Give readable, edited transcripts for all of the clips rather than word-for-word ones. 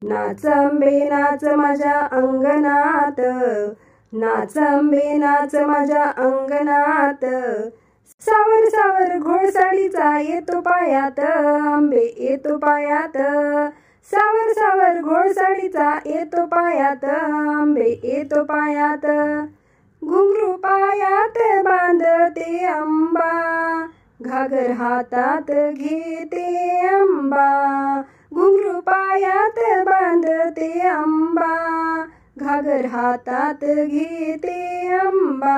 नाच अंबे नाच माझ्या अंगणात, नाच अंबे नाच माझ्या अंगणात, सावर सावर घोळसाळीचा येतो पायात, आंबे येतो पायात, सावर सावर घोळसाळीचा येतो पायात, आंबे येतो पायात, घुंगरू पायात बांधते आंबा, घागर हातात घेते आंबा, घुंगरू पायात बांधते आंबा, घागर हातात घेते आंबा,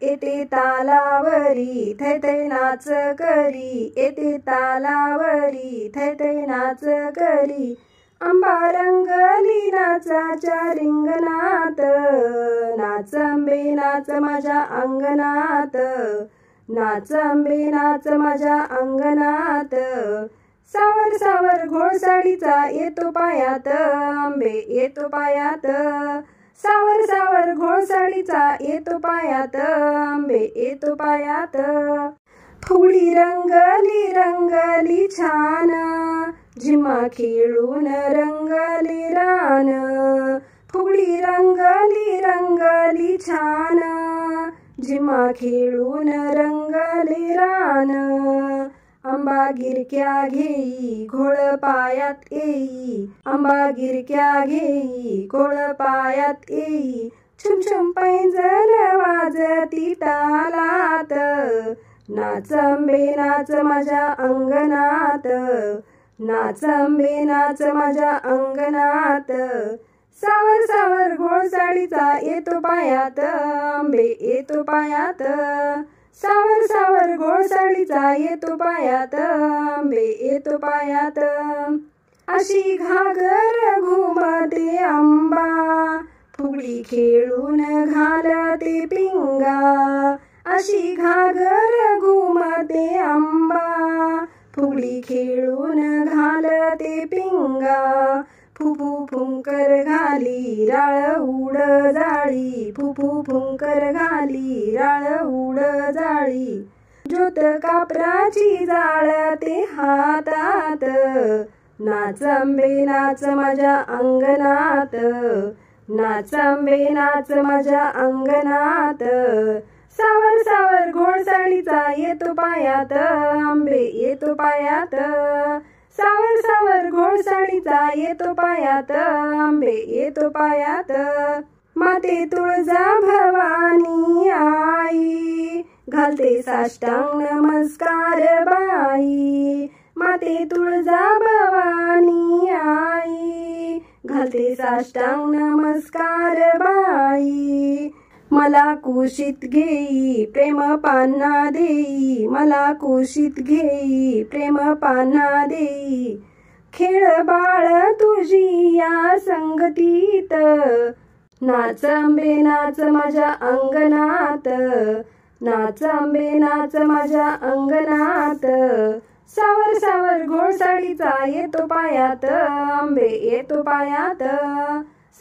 येते तालावरी थै थै नाच करी, येते तालावरी थै थै नाच करी, आंबा रंगली नाचाच्या रिंगणात, नाच अंबे नाच माझ्या अंगणात, नाच अंबे नाच माझ्या अंगणात, सावर सावर घोळसाळीचा येतो पायात, आंबे येतो पायात, सावर सावर घोळसाळीचा येतो पायात, आंबे येतो पायात, फुगडी रंगली रंगली छान, झिम्मा खेळून रंगले रान, फुगडी रंगली रंगली छान, झिम्मा खेळून रंगले रान, आंबा गिरक्या घेई घोळ पायात येई, आंबा गिरक्या घेई घोळ पायात येई, छुम छुम पैंजण वाजती तालात, नाच अंबे नाच माझ्या अंगणात, नाच अंबे नाच माझ्या अंगणात, सावर सावर घोळसाळीचा येतो पायात, आंबे येतो पायात, सावर सावर घोळसाळीचा येतो पायात, आंबे येतो पायात, अशी घागर घुमते आंबा, फुगडी खेळून घालते पिंगा, अशी घागर घुमते आंबा, फुगडी खेळून घालते पिंगा, फुफू फुंकर घाली राळ उड जाळी, फुफू फुंकर घाली राळ उड जाळी, ज्योत कापराची जाळते हातात, नाच अंबे नाच माझ्या अंगणात, नाच अंबे नाच माझ्या अंगणात, सावर सावर घोळसाळीचा येतो पायात, आंबे येतो पायात, सावर सावर घोळसाळीचा येतो पायात, आंबे येतो पायात, माते तुळजा भवानी आई, घालते साष्टांग नमस्कार बाई, माते तुळजा भवानी आई, घालते साष्टांग नमस्कार बाई, मला कुशीत घेई प्रेम पान्हा देई, मला कुशीत घेई प्रेम पान्हा देई, खेळ बाळ तुझी या संगतीत, नाच अंबे नाच माझ्या अंगणात, नाच अंबे नाच माझ्या अंगणात, सावर सावर घोळसाळीचा येतो पायात, आंबे येतो पायात,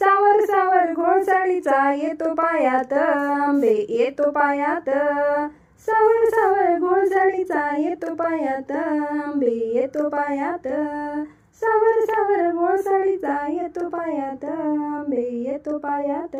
सावर सावर घोळसाळीचा येतो पायात, आंबे येतो पायात, सावर सावर घोळसाळीचा येतो पायात, आंबे येतो पायात, सावर सावर घोळसाळीचा येतो पायात, आंबे येतो पायात.